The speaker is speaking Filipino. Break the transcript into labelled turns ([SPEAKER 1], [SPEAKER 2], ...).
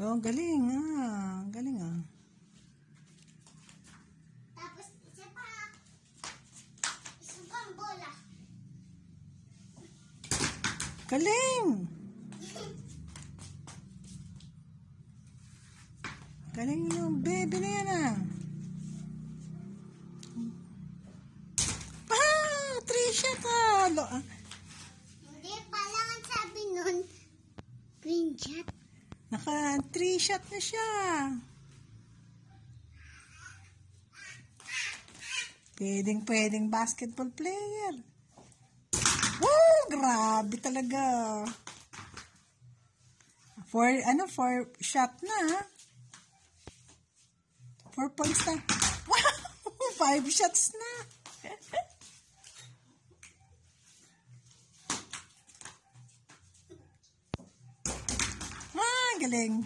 [SPEAKER 1] Oh, galing ah. Galing ah.
[SPEAKER 2] Tapos isa pang bola.
[SPEAKER 1] Galing! Galing yung baby na yan ah. Ah! 3 shot ah.
[SPEAKER 2] Hindi pala ang sabi nun. Green shot.
[SPEAKER 1] Naka 3 shot na siya. Pwedeng basketball player. Woo! Grabe talaga. 4 shot na. 4 points na. Wow! 5 shots na. Ah, galing.